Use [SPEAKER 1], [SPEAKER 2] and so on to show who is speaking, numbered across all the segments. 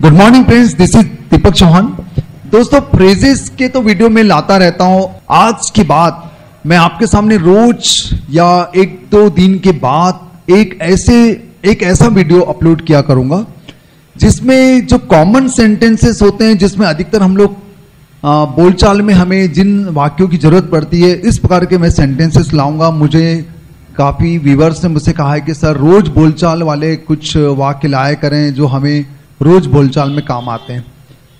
[SPEAKER 1] Good morning friends, this is Deepak Chauhan. दोस्तों, phrases के तो वीडियो में लाता रहता हूं। आज की बात मैं आपके सामने रोज या एक दो दिन के बाद एक ऐसा वीडियो अपलोड किया करूंगा जिसमें जो कॉमन सेंटेंसेस होते हैं, जिसमें अधिकतर हम लोग बोलचाल में हमें जिन वाक्यों की जरूरत पड़ती है, इस प्रकार के मैं सेंटेंसेस लाऊंगा। मुझे काफी व्यूअर्स ने मुझसे कहा है कि सर रोज बोलचाल वाले कुछ वाक्य लाया करें जो हमें रोज बोलचाल में काम आते हैं।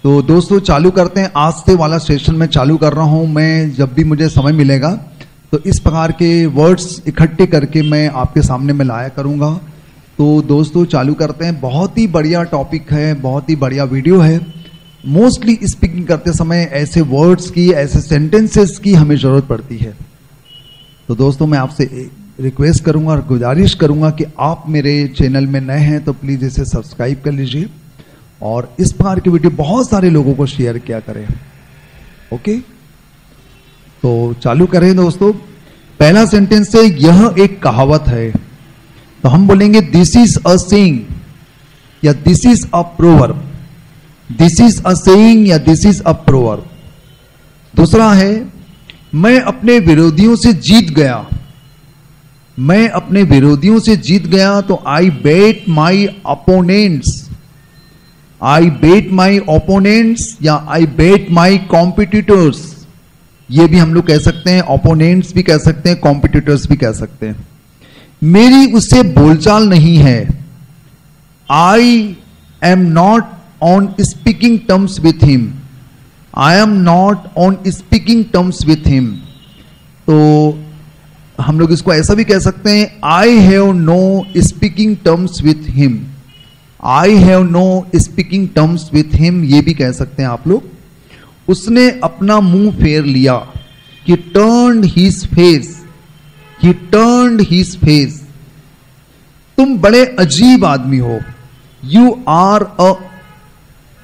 [SPEAKER 1] तो दोस्तों, चालू करते हैं। आज से वाला सेशन मैं चालू कर रहा हूं। मैं जब भी मुझे समय मिलेगा तो इस प्रकार के वर्ड्स इकट्ठे करके मैं आपके सामने में लाया करूंगा। तो दोस्तों, चालू करते हैं। बहुत ही बढ़िया टॉपिक है, बहुत ही बढ़िया वीडियो है। मोस्टली स्पीकिंग करते समय ऐसे वर्ड्स की, ऐसे सेंटेंसेस की हमें जरूरत पड़ती है। तो दोस्तों, मैं आपसे रिक्वेस्ट करूंगा और गुजारिश करूंगा कि आप मेरे चैनल में नए हैं तो प्लीज इसे सब्सक्राइब कर लीजिए और इस प्रकार की वीडियो बहुत सारे लोगों को शेयर किया करें। ओके, तो चालू करें दोस्तों। पहला सेंटेंस है, यह एक कहावत है। तो हम बोलेंगे दिस इज अ सेइंग या this is a proverb. This is a saying या दिस इज अ प्रोवर्ब। दूसरा है, मैं अपने विरोधियों से जीत गया। मैं अपने विरोधियों से जीत गया। तो आई बेट माई अपोनेंट्स। आई बेट माई ओपोनेंट्स या आई बेट माई कॉम्पिटिटर्स। ये भी हम लोग कह सकते हैं, ओपोनेंट्स भी कह सकते हैं, कॉम्पिटिटर्स भी कह सकते हैं। मेरी उससे बोलचाल नहीं है। I am not on speaking terms with him. I am not on speaking terms with him. तो हम लोग इसको ऐसा भी कह सकते हैं, I have no speaking terms with him. I have no speaking terms with him, ये भी कह सकते हैं आप लोग। उसने अपना मुंह फेर लिया। He turned his face. He turned his face. तुम बड़े अजीब आदमी हो। You are a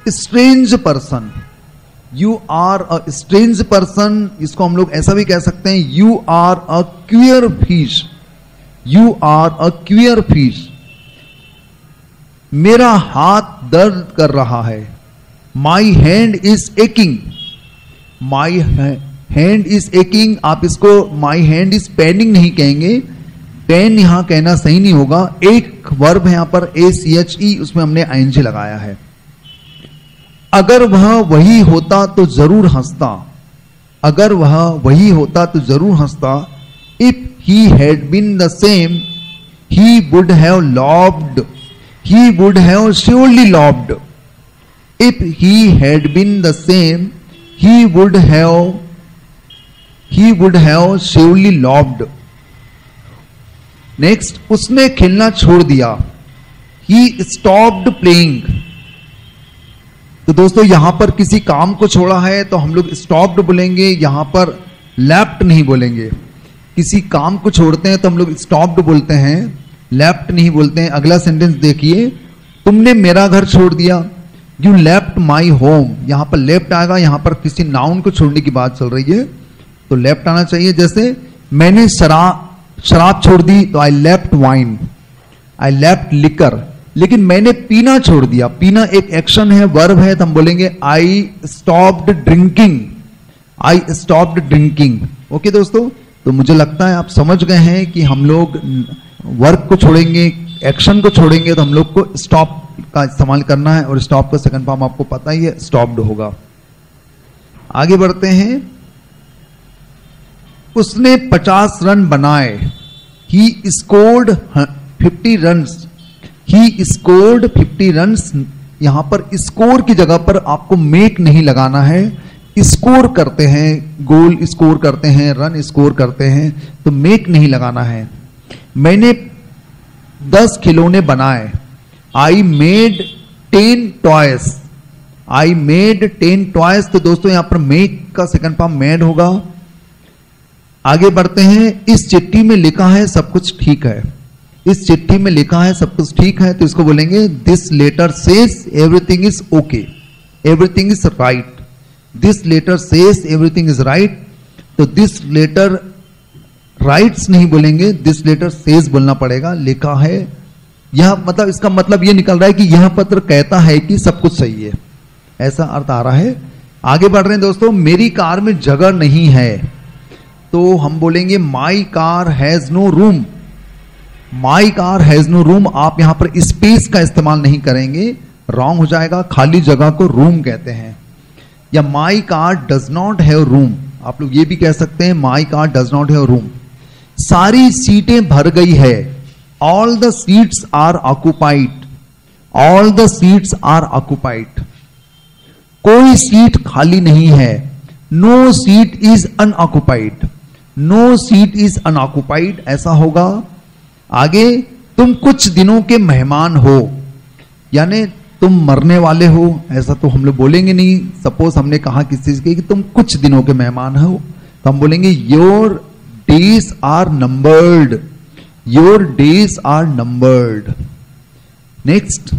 [SPEAKER 1] strange person. You are a strange person. इसको हम लोग ऐसा भी कह सकते हैं, you are a queer fish. You are a queer fish. मेरा हाथ दर्द कर रहा है। My hand is aching. My hand is aching. आप इसको माई हैंड इज पेनिंग नहीं कहेंगे, पेन यहां कहना सही नहीं होगा। एक वर्ब है यहां पर ACHE, उसमें हमने ING लगाया है। अगर वह वही होता तो जरूर हंसता। अगर वह वही होता तो जरूर हंसता। If he had been the same he would have loved. He would have surely loved. If he had been the same, he would have surely loved. Next, उसने खेलना छोड़ दिया। He stopped playing. तो दोस्तों, यहां पर किसी काम को छोड़ा है तो हम लोग stopped बोलेंगे, यहां पर left नहीं बोलेंगे। किसी काम को छोड़ते हैं तो हम लोग stopped बोलते हैं, लेफ्ट नहीं बोलते हैं। अगला सेंटेंस देखिए, तुमने मेरा घर छोड़ दिया। You left my home. यहां पर लेफ्ट आएगा, यहां पर किसी नाउन को छोड़ने की बात चल रही है तो लेफ्ट आना चाहिए। जैसे मैंने शराब छोड़ दी तो I left wine. I left liquor. लेकिन मैंने पीना छोड़ दिया। पीना एक एक्शन है, वर्ब है, तो हम बोलेंगे I stopped drinking. I stopped drinking. Okay दोस्तों, तो मुझे लगता है आप समझ गए हैं कि हम लोग वर्ब को छोड़ेंगे, एक्शन को छोड़ेंगे तो हम लोग को स्टॉप का इस्तेमाल करना है और स्टॉप का सेकंड फॉर्म आपको पता ही है, स्टॉप्ड होगा। आगे बढ़ते हैं। उसने 50 रन बनाए। He scored 50 runs. He scored 50 runs. यहां पर स्कोर की जगह पर आपको मेक नहीं लगाना है। स्कोर करते हैं, गोल स्कोर करते हैं, रन स्कोर करते हैं, तो मेक नहीं लगाना है। मैंने 10 खिलौने बनाए। I made 10 toys. I made 10 toys. तो दोस्तों, यहां पर मेक का सेकंड फॉर्म मेड होगा। आगे बढ़ते हैं। इस चिट्ठी में लिखा है सब कुछ ठीक है। इस चिट्ठी में लिखा है सब कुछ ठीक है, तो इसको बोलेंगे this letter says everything is okay. Everything is right. This letter says everything is right. तो दिस लेटर राइट्स नहीं बोलेंगे, दिस लेटर सेज बोलना पड़ेगा। लिखा है यह मतलब इसका मतलब यह निकल रहा है कि यह पत्र कहता है कि सब कुछ सही है, ऐसा अर्थ आ रहा है। आगे बढ़ रहे हैं दोस्तों, मेरी कार में जगह नहीं है, तो हम बोलेंगे my car has no room. My car has no room, आप यहां पर स्पेस का इस्तेमाल नहीं करेंगे, रॉन्ग हो जाएगा। खाली जगह को रूम कहते हैं। या my car does not have room, आप लोग ये भी कह सकते हैं my car does not have room. सारी सीटें भर गई है, all the seats are occupied. All the seats are occupied, कोई सीट खाली नहीं है। No seat is unoccupied, no seat is unoccupied, ऐसा होगा। आगे, तुम कुछ दिनों के मेहमान हो, यानी तुम मरने वाले हो, ऐसा तो हम लोग बोलेंगे नहीं। सपोज हमने कहा किसी चीज के कि तुम कुछ दिनों के मेहमान हो, तो हम बोलेंगे your days are numbered. Your days are numbered. Next,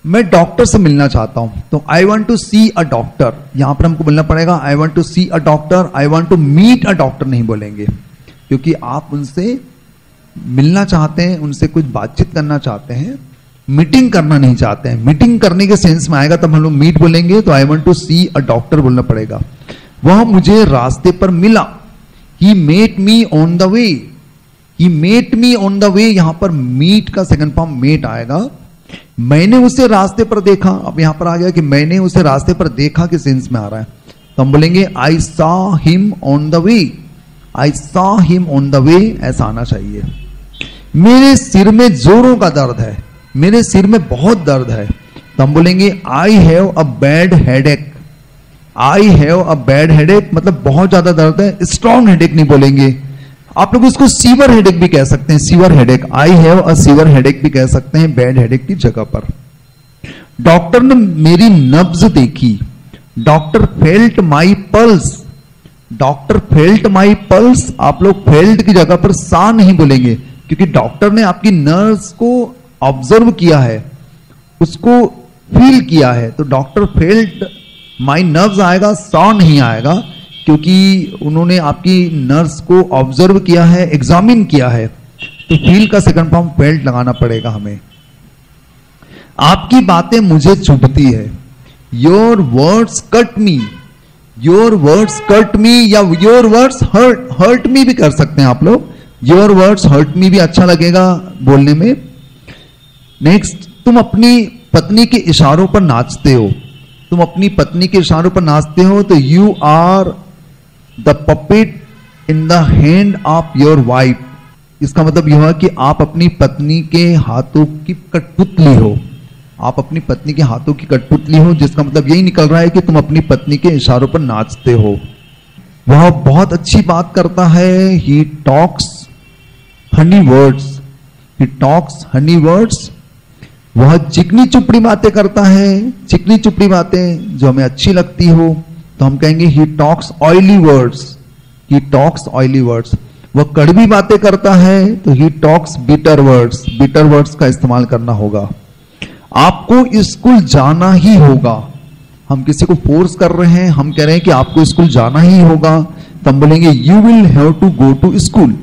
[SPEAKER 1] मैं डॉक्टर से मिलना चाहता हूं, तो I want to see a doctor. यहां पर हमको बोलना पड़ेगा I want to see a doctor, I want to meet a doctor नहीं बोलेंगे, क्योंकि आप उनसे मिलना चाहते हैं, उनसे कुछ बातचीत करना चाहते हैं, मीटिंग करना नहीं चाहते हैं। मीटिंग करने के सेंस में आएगा तब हम लोग मीट बोलेंगे, तो I want to see a doctor बोलना पड़ेगा। वह मुझे रास्ते पर मिला, he met me on the way. He met me on the way, यहां पर मीट का सेकंड फॉर्म मेट आएगा। मैंने उसे रास्ते पर देखा, अब यहां पर आ गया कि मैंने उसे रास्ते पर देखा के सेंस में आ रहा है, तो हम बोलेंगे I saw him on the way. I saw him on the वे, ऐसा आना चाहिए। मेरे सिर में जोरों का दर्द है, मेरे सिर में बहुत दर्द है, तो हम बोलेंगे I have a bad headache. I have a bad headache मतलब बहुत ज्यादा दर्द है, स्ट्रॉन्ग हेडेक नहीं बोलेंगे। आप लोग उसको सीवर हेडेक भी कह सकते हैं, sewer headache. I have a sewer headache भी कह सकते हैं बैड हेडेक की जगह पर। डॉक्टर ने मेरी नब्ज देखी, डॉक्टर फेल्ट माई पल्स। डॉक्टर फेल्ट माई पल्स, आप लोग फेल्ट की जगह पर सा नहीं बोलेंगे, क्योंकि डॉक्टर ने आपकी नर्व्स को ऑब्जर्व किया है, उसको फील किया है, तो डॉक्टर फेल्ट माई नर्व्स आएगा, सॉ नहीं आएगा, क्योंकि उन्होंने आपकी नर्व्स को ऑब्जर्व किया है, एग्जामिन किया है, तो फील का सेकंड फॉर्म फेल्ट लगाना पड़ेगा हमें। आपकी बातें मुझे चुभती है, your words cut me. Your words cut me या योर वर्ड्स हर्ट मी भी कर सकते हैं आप लोग। योर वर्ड्स हर्ट मी भी अच्छा लगेगा बोलने में। नेक्स्ट, तुम अपनी पत्नी के इशारों पर नाचते हो। तुम अपनी पत्नी के इशारों पर नाचते हो, तो you are the puppet in the hand of your wife. इसका मतलब यह है कि आप अपनी पत्नी के हाथों की कठपुतली हो। आप अपनी पत्नी के हाथों की कठपुतली हो, जिसका मतलब यही निकल रहा है कि तुम अपनी पत्नी के इशारों पर नाचते हो। वह बहुत अच्छी बात करता है, he talks Honey words. He talks Honey words. वह चिकनी चुपड़ी बातें करता है, चिकनी चुपड़ी बातें जो हमें अच्छी लगती हो, तो हम कहेंगे he talks oily words. He talks oily words. वह कड़वी बातें करता है, तो he talks bitter words. Bitter words का इस्तेमाल करना होगा। आपको स्कूल जाना ही होगा। हम किसी को फोर्स कर रहे हैं, हम कह रहे हैं कि आपको स्कूल जाना ही होगा, तो हम बोलेंगे you will have to go to school.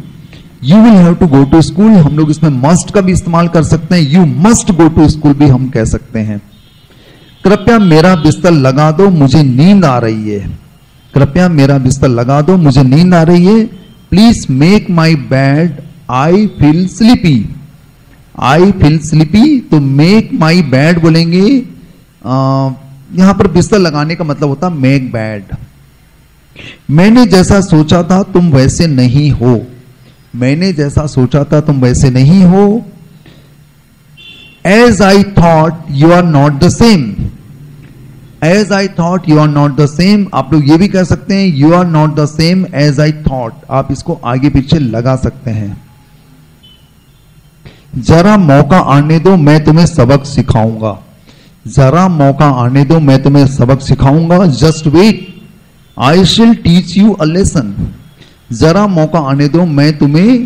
[SPEAKER 1] You will have to go to school. हम लोग इसमें मस्ट का भी इस्तेमाल कर सकते हैं, you must go to school भी हम कह सकते हैं। कृपया मेरा बिस्तर लगा दो, मुझे नींद आ रही है। कृपया मेरा बिस्तर लगा दो, मुझे नींद आ रही है। Please make my bed, I feel sleepy. I feel sleepy, तो मेक माई बेड बोलेंगे। यहां पर बिस्तर लगाने का मतलब होता मेक बेड। मैंने जैसा सोचा था तुम वैसे नहीं हो। मैंने जैसा सोचा था तुम वैसे नहीं हो। As I thought you are not the same. As I thought you are not the same. आप लोग ये भी कह सकते हैं you are not the same as I thought. आप इसको आगे पीछे लगा सकते हैं। जरा मौका आने दो, मैं तुम्हें सबक सिखाऊंगा। जरा मौका आने दो, मैं तुम्हें सबक सिखाऊंगा। जस्ट वेट, आई शिल टीच यू अ लेसन। जरा मौका आने दो, मैं तुम्हें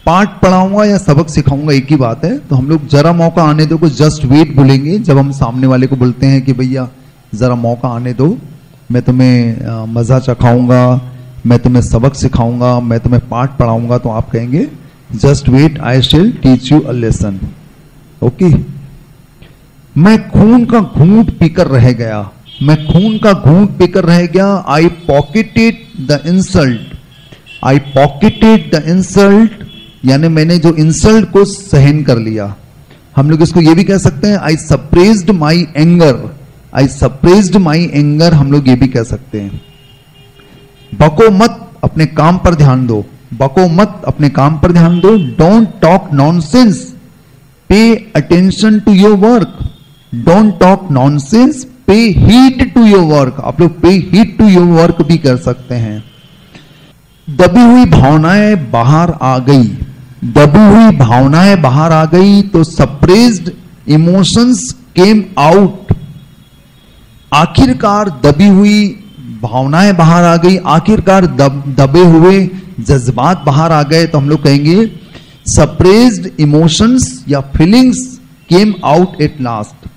[SPEAKER 1] पाठ पढ़ाऊंगा या सबक सिखाऊंगा, एक ही बात है। तो हम लोग जरा मौका आने दो को जस्ट वेट बोलेंगे जब हम सामने वाले को बोलते हैं कि भैया जरा मौका आने दो, मैं तुम्हें मजा चखाऊंगा, मैं तुम्हें सबक सिखाऊंगा, मैं तुम्हें पाठ पढ़ाऊंगा, तो आप कहेंगे just wait, I shall teach you a lesson. Okay, मैं खून का घूंट पीकर रह गया, मैं खून का घूंट पीकर रह गया। I pocketed the insult, I pocketed the insult, यानी मैंने जो इंसल्ट को सहन कर लिया। हम लोग इसको ये भी कह सकते हैं, I suppressed my anger, I suppressed my anger, हम लोग ये भी कह सकते हैं। बको मत, अपने काम पर ध्यान दो, बको मत, अपने काम पर ध्यान दो। Don't talk nonsense, pay attention to your work, don't talk nonsense, pay heed to your work, आप लोग पे हीड टू योर वर्क भी कर सकते हैं। दबी हुई भावनाएं बाहर आ गई, दबी हुई भावनाएं बाहर आ गई, तो सप्रेस्ड इमोशंस केम आउट। आखिरकार दबी हुई भावनाएं बाहर आ गई, आखिरकार दबे हुए जज्बात बाहर आ गए, तो हम लोग कहेंगे सप्रेस्ड इमोशंस या feelings came out at last,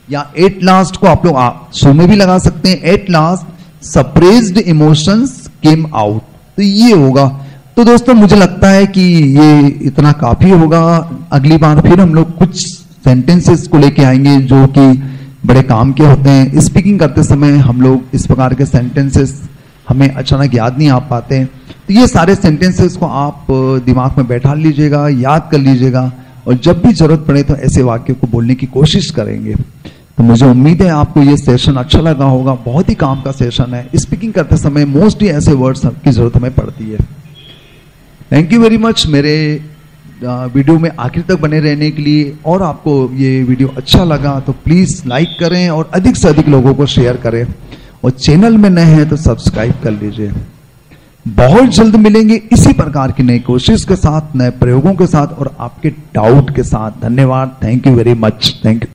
[SPEAKER 1] या एट लास्ट को आप लोग सो में भी लगा सकते हैं। At last suppressed emotions came out, तो ये होगा। तो दोस्तों मुझे लगता है कि ये इतना काफी होगा। अगली बार फिर हम लोग कुछ सेंटेंसेस को लेके आएंगे जो कि बड़े काम के होते हैं। स्पीकिंग करते समय हम लोग इस प्रकार के सेंटेंसेस हमें अचानक याद नहीं आ पाते, तो ये सारे सेंटेंसेस को आप दिमाग में बैठा लीजिएगा, याद कर लीजिएगा, और जब भी जरूरत पड़े तो ऐसे वाक्य को बोलने की कोशिश करेंगे। तो मुझे उम्मीद है आपको ये सेशन अच्छा लगा होगा। बहुत ही काम का सेशन है। स्पीकिंग करते समय मोस्टली ऐसे वर्ड्स की जरूरत हमें पड़ती है। थैंक यू वेरी मच मेरे वीडियो में आखिर तक बने रहने के लिए। और आपको ये वीडियो अच्छा लगा तो प्लीज लाइक करें और अधिक से अधिक लोगों को शेयर करें, और चैनल में नए हैं तो सब्सक्राइब कर लीजिए। बहुत जल्द मिलेंगे इसी प्रकार की नई कोशिश के साथ, नए प्रयोगों के साथ और आपके डाउट के साथ। धन्यवाद, thank you very much, thank you.